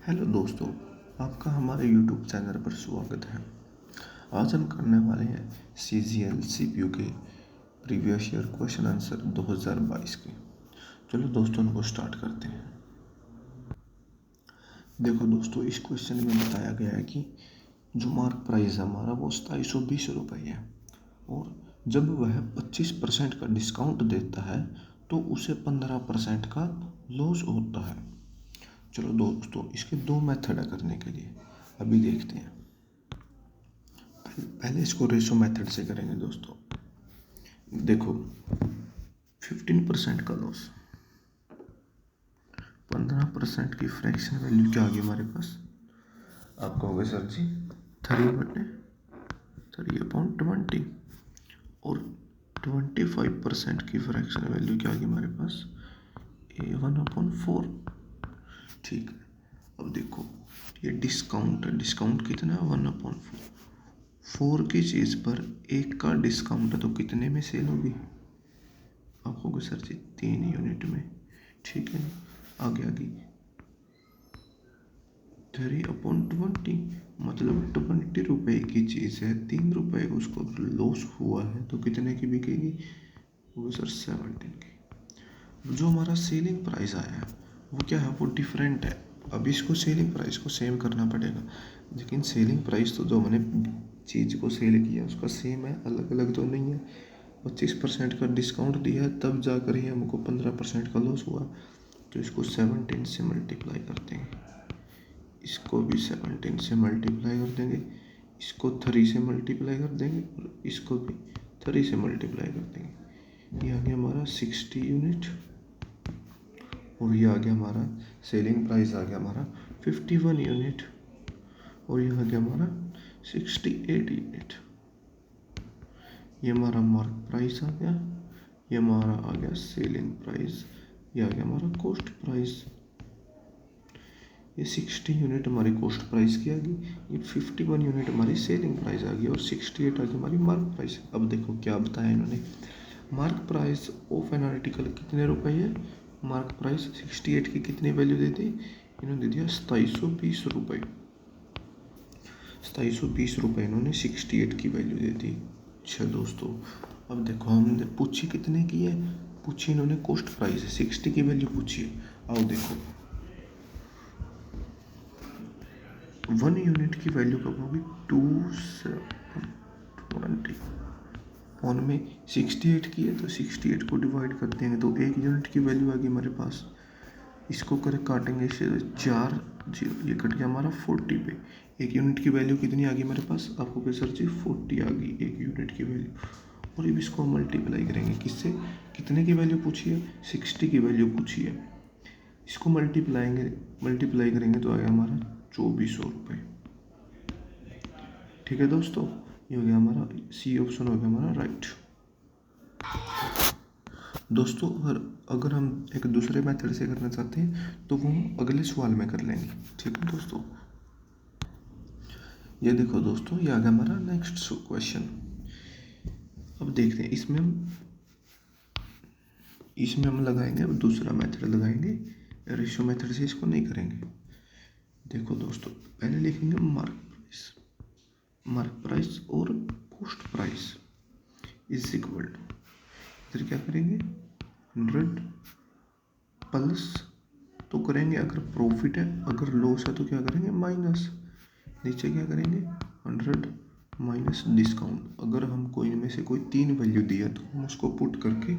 Hello दोस्तों, आपका हमारे यूट्यूब चैनल पर स्वागत है। आज हम करने वाले हैं CGL CPU के प्रीवियस ईयर क्वेश्चन आंसर 2022 के। चलो दोस्तों उनको स्टार्ट करते हैं। देखो दोस्तों, इस क्वेश्चन में बताया गया है कि जो मार्क प्राइस है हमारा वो 2720 रुपये है और जब वह 25% का डिस्काउंट देता है तो उसे 15% का लॉस होता है। चलो दोस्तों, इसके दो मेथड है करने के लिए, अभी देखते हैं। पहले इसको रेशो मेथड से करेंगे दोस्तों। देखो 15% का लॉस, 15% की फ्रैक्शन वैल्यू क्या आ गई हमारे पास। आप कहोगे सर जी 3/20 और 25% की फ्रैक्शन वैल्यू क्या आ गई हमारे पास, A1/4। ठीक है, अब देखो ये डिस्काउंट है, डिस्काउंट कितना है 1/4। 4 की चीज़ पर 1 का डिस्काउंट है तो कितने में सेल होगी। आप कहोगे सर जी 3 यूनिट में। ठीक है, आगे आगे 3/20 मतलब 20 रुपये की चीज़ है, 3 रुपये का उसको लॉस हुआ है तो कितने की बिकेगी, वो सर 17 की। जो हमारा सेलिंग प्राइस आया है वो क्या है, वो डिफरेंट है। अब इसको सेलिंग प्राइस को सेम करना पड़ेगा, लेकिन सेलिंग प्राइस तो जो हमने चीज़ को सेल किया उसका सेम है, अलग अलग तो नहीं है। 25% का डिस्काउंट दिया है तब जाकर ही हमको 15% का लॉस हुआ, तो इसको 17 से मल्टीप्लाई करते हैं, इसको भी 17 से मल्टीप्लाई कर देंगे, इसको 3 से मल्टीप्लाई कर देंगे और इसको भी 3 से मल्टीप्लाई कर देंगे। ये आ गया हमारा 60 यूनिट और ये आ गया हमारा सेलिंग प्राइस आ गया हमारा 51 यूनिट और ये आ गया हमारा 68 यूनिट। ये हमारा मार्क प्राइस आ गया, ये हमारा आ गया सेलिंग प्राइस, ये आ गया हमारा कॉस्ट प्राइस। ये 60 यूनिट हमारी कॉस्ट प्राइस की आ गई, ये 51 यूनिट हमारी सेलिंग प्राइस आ गई और 68 आ गई हमारी मार्क प्राइस। अब देखो क्या बताया इन्होंने, mark price of an article कितने रुपए है, मार्क प्राइस 68 की कितनी वैल्यू दे दी, इन्होंने दे दिया 2720 रुपये। 2720 रुपये इन्होंने 68 की वैल्यू दे दी। अच्छा दोस्तों, अब देखो हमने पूछी कितने की है, पूछी इन्होंने कॉस्ट प्राइस है, 60 की वैल्यू पूछी है। आओ देखो 1 यूनिट की वैल्यू कब होगी, 2/20 ऑन में 68 की है तो 68 को डिवाइड कर देंगे तो 1 यूनिट की वैल्यू आ गई हमारे पास। इसको करें काटेंगे इससे 4 0, ये कट गया हमारा 40 पे। 1 यूनिट की वैल्यू कितनी आ गई मेरे पास, आपको क्या सर जी 40 आ गई 1 यूनिट की वैल्यू। और अब इसको मल्टीप्लाई करेंगे किससे, कितने की वैल्यू पूछी है, 60 की वैल्यू पूछी है, इसको मल्टीप्लाई करेंगे तो आ गया हमारा 2400 रुपये। ठीक है दोस्तों, ये हो गया हमारा सी ऑप्शन हो गया हमारा राइट। दोस्तों अगर हम एक दूसरे मेथड से करना चाहते हैं तो वो हम अगले सवाल में कर लेंगे। ठीक है दोस्तों, ये देखो दोस्तों, ये आ गया हमारा नेक्स्ट क्वेश्चन। अब देखते हैं इसमें हम लगाएंगे, अब दूसरा मेथड लगाएंगे, रेशियो मेथड से इसको नहीं करेंगे। देखो दोस्तों, पहले लिखेंगे मार्क प्राइस और cost price is equal to, इधर क्या करेंगे 100 प्लस तो करेंगे अगर प्रॉफिट है, अगर लॉस है तो क्या करेंगे माइनस, नीचे क्या करेंगे 100 माइनस डिस्काउंट। अगर हम कोई में से कोई 3 वैल्यू दिया तो हम उसको पुट करके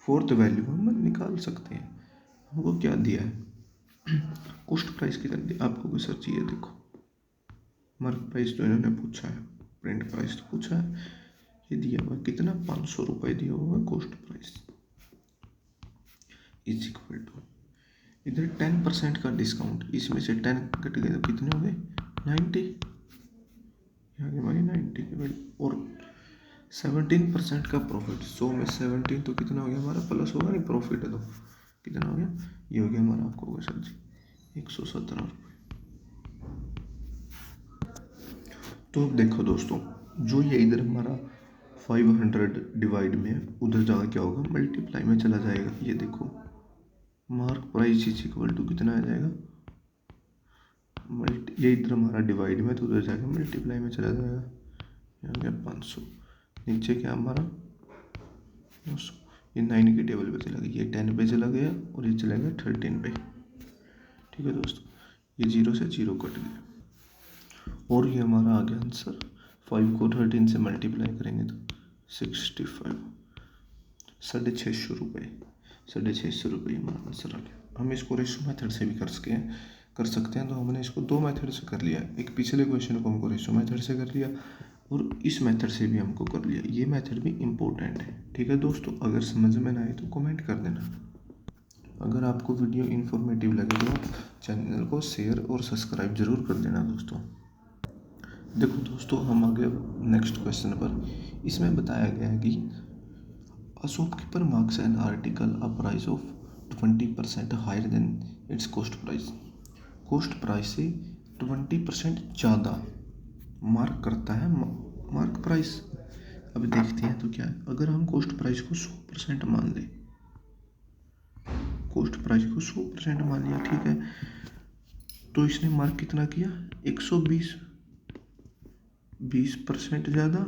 4th वैल्यू हम निकाल सकते हैं। हमको क्या दिया है, कॉस्ट प्राइस कितना दिया, आपको कोई सर चाहिए, देखो मार्क प्राइस तो इन्होंने पूछा है, प्रिंट प्राइस तो पूछा है, ये दिया हुआ कितना 500 रुपये दिया हुआ है cost price is equal to, इधर 10% का डिस्काउंट, इसमें से 10 कट गए तो कितने हो गए 90, यहाँ हमारी 90 की वैल्यू और 17% का प्रॉफिट, 100 में 17 तो कितना हो गया हमारा प्लस होगा नहीं, प्रॉफिट है तो कितना हो गया, ये हो गया हमारा, आपको होगा सर जी 117 रुपये। तो देखो दोस्तों, जो ये इधर हमारा 500 डिवाइड में है उधर जाकर क्या होगा मल्टीप्लाई में चला जाएगा। ये देखो mark price is equal to कितना आ जाएगा ये इधर हमारा डिवाइड में, तो उधर जाके मल्टीप्लाई में चला जाएगा। यहाँ गया 500, नीचे क्या हमारा 900। ये 9 की टेबल पे चला गया, ये 10 पे चला गया और ये चला गया 13 पे। ठीक है दोस्तों, ये 0 से 0 कट गया और ये हमारा आ गया आंसर। 5 को 13 से मल्टीप्लाई करेंगे तो 65, 650 रुपये, 650 रुपये हमारा आंसर आ गया। हम इसको रेशो मेथड से भी कर सकते हैं, तो हमने इसको 2 मेथड से कर लिया। एक पिछले क्वेश्चन को हमको रेशो मेथड से कर लिया और इस मेथड से भी हमको कर लिया। ये मेथड भी इम्पोर्टेंट है। ठीक है दोस्तों, अगर समझ में ना आए तो कमेंट कर देना। अगर आपको वीडियो इन्फॉर्मेटिव लगे तो आप चैनल को शेयर और सब्सक्राइब जरूर कर देना दोस्तों। देखो दोस्तों, हम आगे नेक्स्ट क्वेश्चन पर। इसमें बताया गया है कि a shopkeeper marks an article a price of 20% higher than its cost price। cost price से 20% ज़्यादा मार्क करता है मार्क प्राइस। अब देखते हैं तो क्या है। अगर हम कोस्ट प्राइस को 100% मान लें, कोस्ट प्राइस को 100% मान लिया, ठीक है, तो इसने मार्क कितना किया 120, 20% ज़्यादा।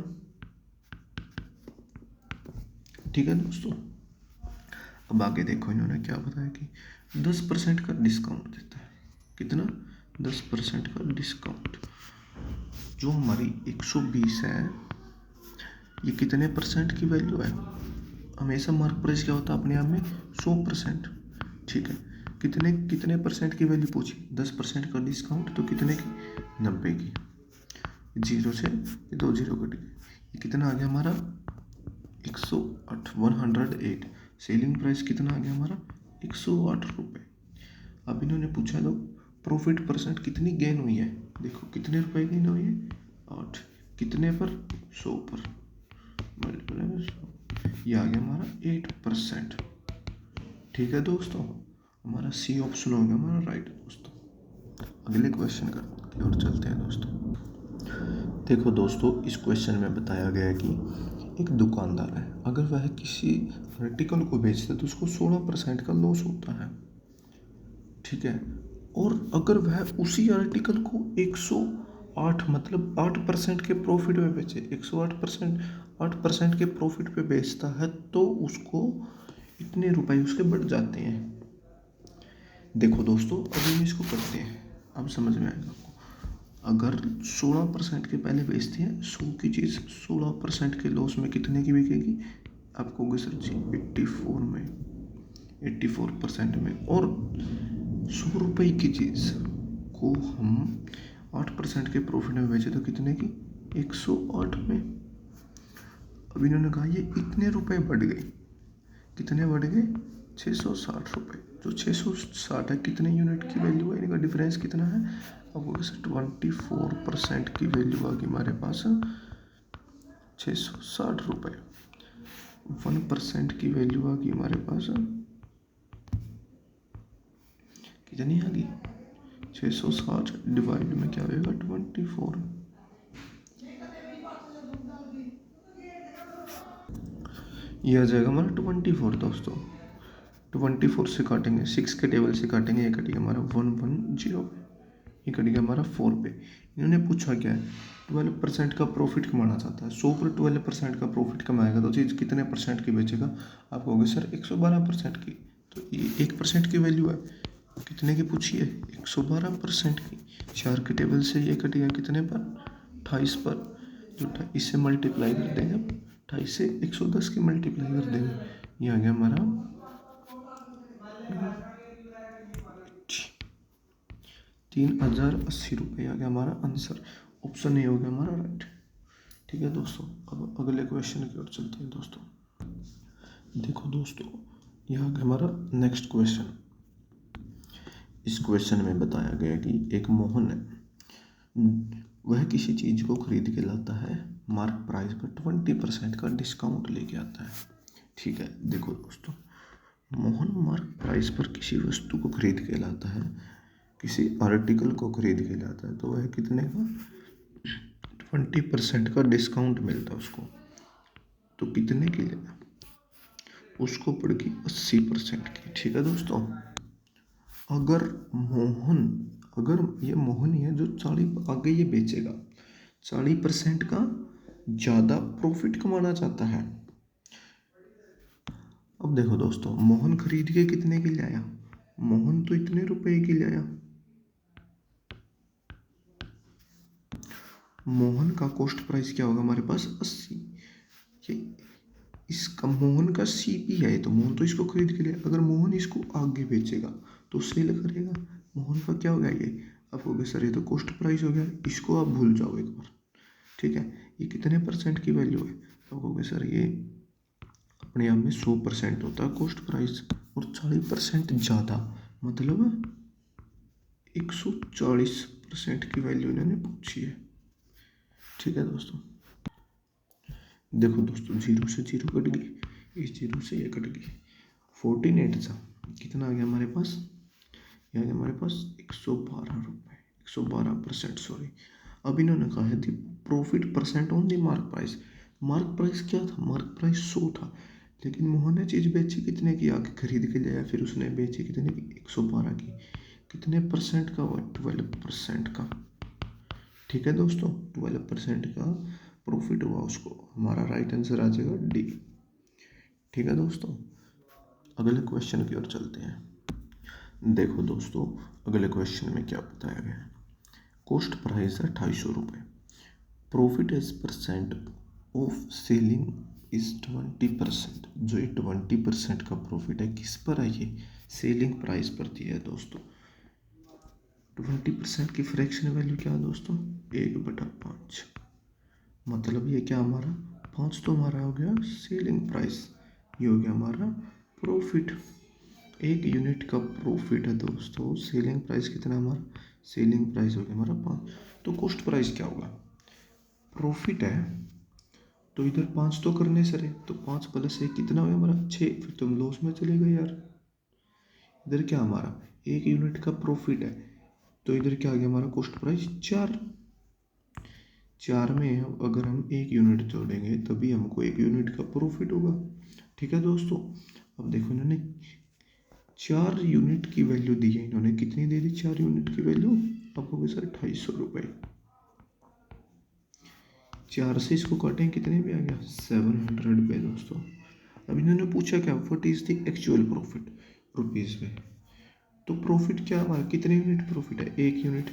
ठीक है दोस्तों, अब आगे देखो इन्होंने क्या बताया कि 10% का डिस्काउंट देता है। कितना 10% का डिस्काउंट। जो हमारी 120 है, ये कितने परसेंट की वैल्यू है। हमेशा मार्क प्राइस क्या होता है अपने आप में 100%। ठीक है, कितने परसेंट की वैल्यू पूछी, 10% का डिस्काउंट, तो कितने की 90 की। 0 से 2 0 कट गए, ये कितना आ गया हमारा 108, 108। सेलिंग प्राइस कितना आ गया हमारा 108 रुपये। अब इन्होंने पूछा तो प्रॉफिट परसेंट कितनी गेन हुई है। देखो कितने रुपए गेन हुई है 8, कितने पर 100 पर, मल्टीप्लाई में 100, ये आ गया हमारा 8%। ठीक है दोस्तों, हमारा सी ऑप्शन हो गया हमारा राइट दोस्तों। अगले क्वेश्चन की ओर चलते हैं दोस्तों। देखो दोस्तों, इस क्वेश्चन में बताया गया है कि एक दुकानदार है, अगर वह किसी आर्टिकल को बेचता है तो उसको 16% का लॉस होता है। ठीक है, और अगर वह उसी आर्टिकल को 108 मतलब 8% के प्रॉफिट पे बेचे, 108%, 8% के प्रॉफिट पे बेचता है, तो उसको इतने रुपए उसके बढ़ जाते हैं। देखो दोस्तों, अभी हम इसको करते हैं, अब समझ में आएगा आपको। अगर 16% के पहले बेचते हैं 100 की चीज़, 16% के लॉस में कितने की बिकेगी, आपको होगी सर जी 84 में, 84% में। और 100 रुपये की चीज़ को हम 8% के प्रॉफिट में बेचे तो कितने की 108 में। अब इन्होंने कहा ये इतने रुपए बढ़ गए, कितने बढ़ गए 660 रुपये। जो 660 है, कितने यूनिट की वैल्यू है, इनका डिफरेंस कितना है, अब 24% की वैल्यू आ गई हमारे पास 660 रुपये। 1% की वैल्यू आ गई हमारे पास कितनी आ गई 660 डिवाइड में क्या होगा 24, ये आ जाएगा हमारा 24 दोस्तों। 24 से काटेंगे, 6 के टेबल से काटेंगे, ये कटेगा हमारा 110, ये कटेगा हमारा 4 पे। इन्होंने पूछा क्या है 12% का प्रॉफिट कमाना चाहता है। 100 पर 12% का प्रॉफिट कमाएगा तो चीज़ कितने परसेंट की बेचेगा, आप कहोगे सर 112% की। तो ये 1% की वैल्यू है, कितने की पूछी है 112% की। 4 के टेबल से ये कटेगा कितने पर 28 पर, जो 28 से मल्टीप्लाई कर देंगे, 28 से 110 की मल्टीप्लाई कर देंगे, ये आ गया हमारा 3080 रुपये आ गया हमारा आंसर। ऑप्शन ए हो गया हमारा राइट। ठीक है दोस्तों, अब अगले क्वेश्चन की ओर चलते हैं दोस्तों। देखो दोस्तों, यह आ गया हमारा नेक्स्ट क्वेश्चन। इस क्वेश्चन में बताया गया कि एक मोहन है, वह किसी चीज़ को खरीद के लाता है, मार्क प्राइस पर 20% का डिस्काउंट लेके आता है। ठीक है, देखो दोस्तों, मोहन मार्क प्राइस पर किसी वस्तु को खरीद के लाता है, किसी आर्टिकल को खरीद के लाता है, तो वह कितने का 20% का डिस्काउंट मिलता है उसको। तो कितने की लेगा, उसको पड़ेगी 80% की। ठीक है दोस्तों, अगर मोहन अगर ये मोहन है जो 40 आगे ये बेचेगा, 40% का ज़्यादा प्रॉफिट कमाना चाहता है। अब देखो दोस्तों, मोहन खरीद के कितने की लाया? मोहन तो इतने रुपए की लाया। मोहन का कॉस्ट प्राइस क्या होगा हमारे पास? 80। ये इसका मोहन का सीपी है, तो मोहन तो इसको खरीद के लिया। अगर मोहन इसको आगे बेचेगा तो सेल करेगा। मोहन का क्या हो गया ये? अब हो गया सर, ये तो कॉस्ट प्राइस हो गया, इसको आप भूल जाओ एक बार, ठीक है। ये कितने परसेंट की वैल्यू है? अब हो गया सर, ये अपने आप में 100% होता है कॉस्ट प्राइस, और 40% ज़्यादा मतलब 140% की वैल्यू इन्होंने पूछी है, ठीक है दोस्तों। देखो दोस्तों, जीरो से जीरो कट गई, इस जीरो से ये कट गई, 14 था, कितना आ गया हमारे पास? ये आ गया हमारे पास 112 रुपये, 112%, सॉरी। अब इन्होंने कहा है the profit percent on the mark price. Mark price क्या था? मार्क प्राइस 100 था, लेकिन मोहन ने चीज़ बेची कितने की? आके खरीद के लाया, फिर उसने बेची कितने की? 112 की। कितने परसेंट का हुआ? 12% का, ठीक है दोस्तों। 12% का प्रॉफिट हुआ उसको। हमारा राइट आंसर आ जाएगा डी, ठीक है दोस्तों। अगले क्वेश्चन की ओर चलते हैं। देखो दोस्तों, अगले क्वेश्चन में क्या बताया गया है। कॉस्ट प्राइस है 250 रुपये, profit as percent of selling is 20%। जो ये 20% का प्रॉफिट है किस पर है? ये सेलिंग प्राइस पर दिया है दोस्तों। 20% की फ्रैक्शन वैल्यू क्या है दोस्तों? 1/5। मतलब ये क्या हमारा 5 तो हमारा हो गया सेलिंग प्राइस, ये हो गया हमारा प्रॉफिट। 1 यूनिट का प्रॉफिट है दोस्तों, सेलिंग प्राइस कितना हमारा? सेलिंग प्राइस हो गया हमारा 5। तो कॉस्ट प्राइस क्या होगा? प्रॉफिट है तो इधर 5 तो करने सर है, तो 5 प्लस 1 कितना हो गया हमारा? 6। फिर तुम लॉस में चले गए यार। इधर क्या हमारा 1 यूनिट का प्रॉफिट है, तो इधर क्या आ गया हमारा कॉस्ट प्राइस? 4। 4 में अगर हम 1 यूनिट जोड़ेंगे तभी हमको 1 यूनिट का प्रॉफिट होगा, ठीक है दोस्तों। अब देखो, इन्होंने 4 यूनिट की वैल्यू दी है। इन्होंने कितनी दे दी 4 यूनिट की वैल्यू? आपको भी सर 250 रुपये। 4 से इसको काटें कितने भी आ गया? 700 रुपये दोस्तों। अब इन्होंने पूछा क्या, what is the actual profit rupees में। तो प्रॉफिट क्या हमारा? कितने यूनिट प्रॉफिट है? 1 यूनिट।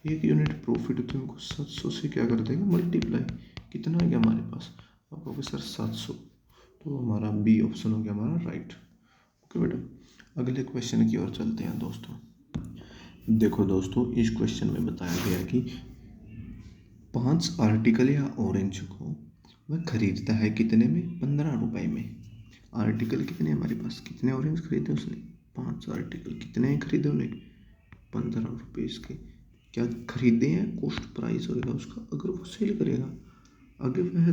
1 यूनिट प्रॉफिट तो इनको 700 से क्या कर देंगे? मल्टीप्लाई। कितना आ गया हमारे पास? आप कहोगे सर 700, तो हमारा बी ऑप्शन हो गया हमारा राइट। ओके बेटा, अगले क्वेश्चन की ओर चलते हैं दोस्तों। देखो दोस्तों, इस क्वेश्चन में बताया गया कि 5 आर्टिकल या ऑरेंज को वह खरीदता है कितने में? 15 रुपये में। आर्टिकल कितने हमारे पास? कितने ऑरेंज खरीदे उसने? 5 आर्टिकल। कितने खरीदे उन्हें? 15 रुपये के। क्या खरीदे हैं? कॉस्ट प्राइस होगा उसका। अगर वो सेल करेगा, अगर वह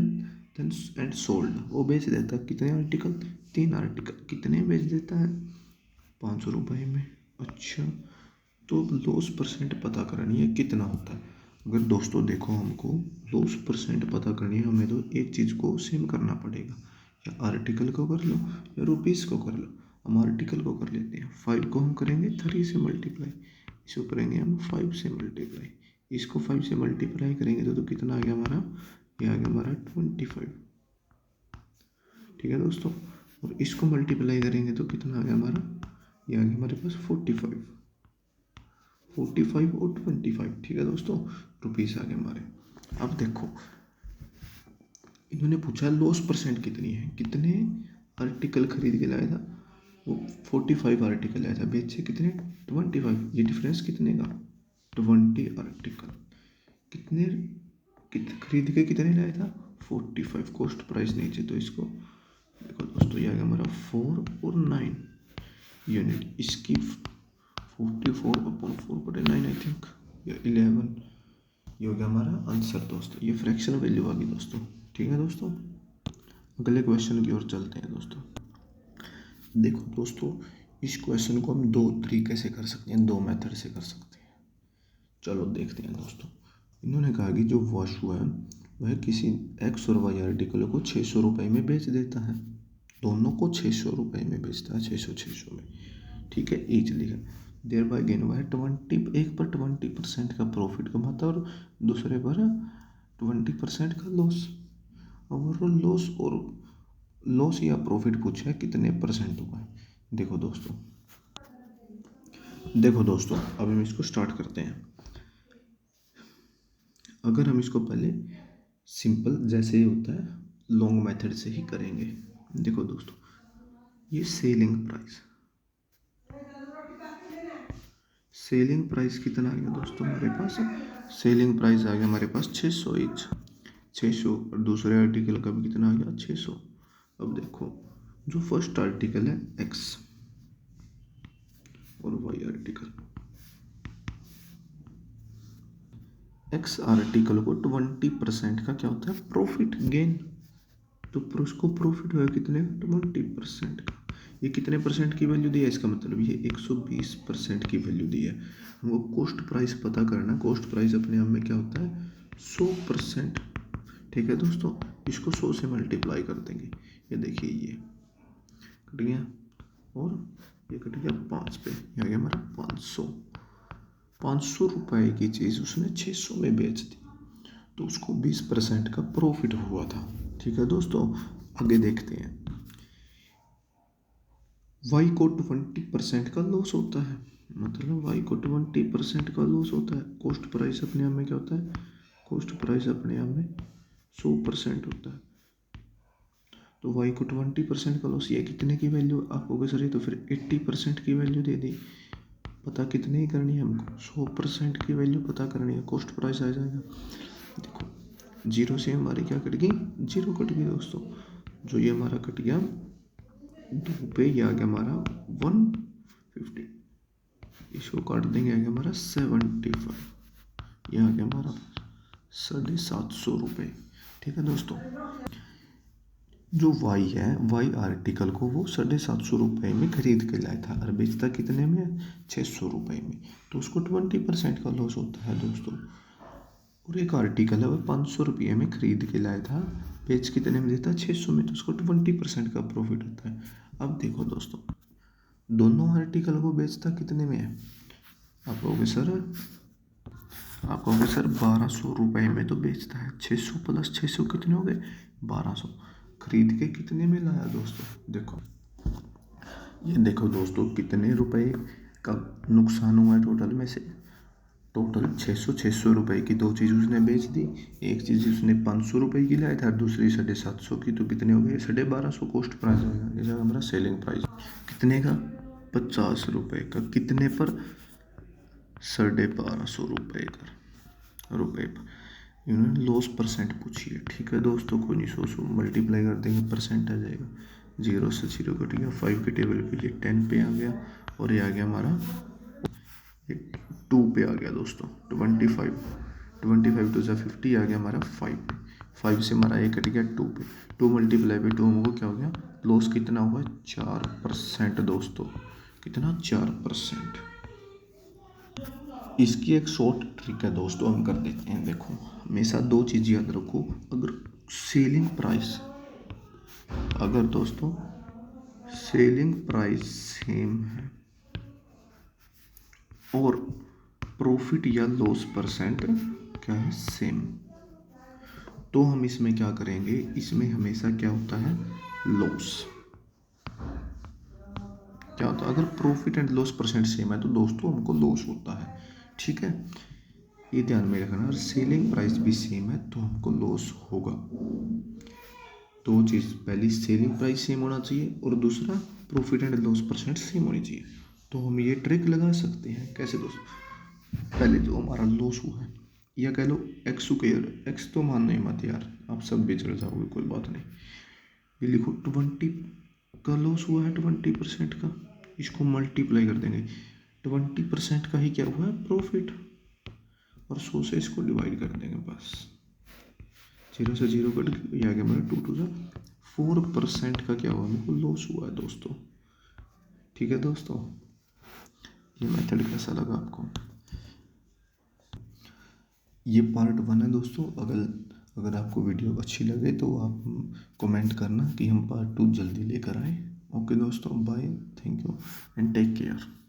देन एंड सोल्ड, वो बेच देता है कितने आर्टिकल? 3 आर्टिकल। कितने बेच देता है? 500 रुपये में। अच्छा, तो लॉस परसेंट पता करनी है कितना होता है। अगर दोस्तों देखो, हमको लॉस परसेंट पता करनी है, हमें तो एक चीज़ को सेम करना पड़ेगा, या आर्टिकल को कर लो या रुपीज़ को कर लो। हम आर्टिकल को कर लेते हैं। 5 को हम करेंगे 3 से मल्टीप्लाई, इसको करेंगे हम 5 से मल्टीप्लाई, इसको 5 से मल्टीप्लाई करेंगे तो कितना आ गया हमारा? ये आ गया हमारा 25, ठीक है दोस्तों। और इसको मल्टीप्लाई करेंगे तो कितना आ गया हमारा? ये आ गया हमारे पास 45। 45 और 25, ठीक है दोस्तों, रुपीज़ आ गए हमारे। अब देखो, इन्होंने पूछा लॉस परसेंट कितनी है, कितने आर्टिकल खरीद के लाया था? वो 45 आर्टिकल लाया था, बेचे कितने? 25। ये डिफरेंस कितने का? 20 आर्टिकल। कितने खरीद के कितने लाया था? 45। कॉस्ट प्राइस नीचे, तो इसको देखो दोस्तों, ये आ गया हमारा 4 और 9 यूनिट। इसकी 44/4/9 आई थिंक, या 11, ये हो गया हमारा आंसर दोस्तों। ये फ्रैक्शन वैल्यू आ गई दोस्तों, ठीक है दोस्तों। अगले क्वेश्चन की ओर चलते हैं दोस्तों। देखो दोस्तों, इस क्वेश्चन को हम 2 तरीके से कर सकते हैं, 2 मेथड से कर सकते हैं। चलो देखते हैं दोस्तों। इन्होंने कहा कि जो वाशु है वह किसी एक्स और वाई आर्टिकल को 600 रुपये में बेच देता है। दोनों को 600 रुपये में बेचता है, 600 में, ठीक है, ईच लिखा। देयर बाय गेन वह 1 पर 20% का प्रॉफिट कमाता है और दूसरे पर 20% का लॉस। और लॉस या प्रॉफिट पूछा है कितने परसेंट हुआ है। देखो दोस्तों अब हम इसको स्टार्ट करते हैं। अगर हम इसको पहले सिंपल जैसे ही होता है लॉन्ग मेथड से ही करेंगे। देखो दोस्तों, ये सेलिंग प्राइस कितना आ गया दोस्तों हमारे पास? सेलिंग प्राइस आ गया हमारे पास 600 ईच, 600। और दूसरे आर्टिकल का भी कितना आ गया? 600। अब देखो, जो फर्स्ट आर्टिकल है एक्स और वाई आर्टिकल, एक्स आर्टिकल को 20% का क्या होता है? Profit gain. तो उसको प्रॉफिट हुआ कितने? 20% का। ये कितने परसेंट की वैल्यू दी है? इसका मतलब ये 120% की वैल्यू दी है। हमको कॉस्ट प्राइस पता करना। कॉस्ट प्राइस अपने आप में क्या होता है? 100%। ठीक है दोस्तों, इसको 100 से मल्टीप्लाई कर देंगे। ये देखिए, ये कट गया और ये कट गया 5 पे, ये आ गया हमारा 500 रुपए की चीज़ उसने 600 में बेच दी, तो उसको 20% का प्रॉफिट हुआ था। ठीक है दोस्तों, आगे देखते हैं। वाई को 20% का लॉस होता है, मतलब वाई को 20% का लॉस होता है। कॉस्ट प्राइस अपने आप में क्या होता है? कॉस्ट प्राइस अपने आप में 100% होता है। तो वाई को 20% का लॉस, ये कितने की वैल्यू आपको कह रही? तो फिर 80% की वैल्यू दे दी। पता कितने ही करनी है हमको? 100% की वैल्यू पता करनी है। कॉस्ट प्राइस आ जाएगा। देखो, जीरो से हमारी क्या कट गई? जीरो कट गई दोस्तों। जो ये हमारा कट गया 2 पे, ये आ गया हमारा 150। इसको काट देंगे, आ गया हमारा 75। ये आ गया हमारा 750 रुपये। ठीक है दोस्तों, जो वाई है, वाई आर्टिकल को वो 750 रुपये में खरीद के लाया था और बेचता कितने में? 600 रुपये में। तो उसको 20% का लॉस होता है दोस्तों। और एक आर्टिकल है वो 500 रुपये में खरीद के लाया था, बेच कितने में देता? 600 में, तो उसको 20% का प्रॉफिट होता है। अब देखो दोस्तों, दोनों आर्टिकल को बेचता कितने में है? आप कहोगे सर 1200 रुपये में तो बेचता है। 600 प्लस 600 कितने हो गए? 1200। खरीद के कितने में लाया दोस्तों? ये देखो दोस्तों, कितने रुपए का नुकसान हुआ है टोटल में से? टोटल 600 रुपये की दो चीज़ उसने बेच दी। एक चीज़ उसने 500 रुपये की लाया था, दूसरी 750 की। तो कितने हो गए? 1250 कॉस्ट प्राइस हो गया। ये हमारा सेलिंग प्राइस कितने का? 50 रुपये का। कितने पर? 1250 रुपये पर। इन्होंने लॉस परसेंट पूछी है। ठीक है दोस्तों, कोई नहीं, 100 मल्टीप्लाई कर देंगे, परसेंट आ जाएगा। 0 से 0 कट गया, 5 के टेबल पे ये 10 पे आ गया, और ये आ गया हमारा 2 पे आ गया दोस्तों। 25 टू ज़ा 50 आ गया हमारा 5 से हमारा ये कट गया 2 पे। 2 मल्टीप्लाई बाई 2 हमको क्या हो गया? लॉस कितना हुआ? 4% दोस्तों। कितना? 4%। इसकी एक शॉर्ट ट्रिक है दोस्तों, हम कर देते हैं। देखो, हमेशा 2 चीज़ याद रखो। अगर सेलिंग प्राइस, अगर दोस्तों सेलिंग प्राइस सेम है और प्रॉफिट या लॉस परसेंट क्या है? सेम, तो हम इसमें क्या करेंगे? इसमें हमेशा क्या होता है? लॉस। क्या होता है? अगर profit and loss percent same है तो दोस्तों हमको लॉस होता है। ठीक है, ये ध्यान में रखना। अगर सेलिंग प्राइस भी सेम है तो हमको लॉस होगा। दो चीज़, पहली सेलिंग प्राइस सेम होना चाहिए और दूसरा profit and loss percent same होनी चाहिए। तो हम ये ट्रिक लगा सकते हैं। कैसे दोस्तों? पहले जो हमारा लॉस हुआ है, या कह लो एक्स स्क्वायर, एक्स तो मानना ही मत यार, आप सब भी चढ़ जाओगे, कोई बात नहीं। ये लिखो 20 का लॉस हुआ है, 20% का। इसको मल्टीप्लाई कर देंगे, 20% का ही क्या हुआ है? प्रॉफिट। और 100 से इसको डिवाइड कर देंगे बस। 0 से 0 कट गया, ये आ गया हमारा 2 टू ज़ा 4% का क्या हुआ? हमको लॉस हुआ है दोस्तों। ठीक है दोस्तों, ये मेथड कैसा लगा आपको? ये पार्ट 1 है दोस्तों। अगर आपको वीडियो अच्छी लगे तो आप कमेंट करना कि हम पार्ट 2 जल्दी लेकर आए। ओके दोस्तों, bye, thank you and take care.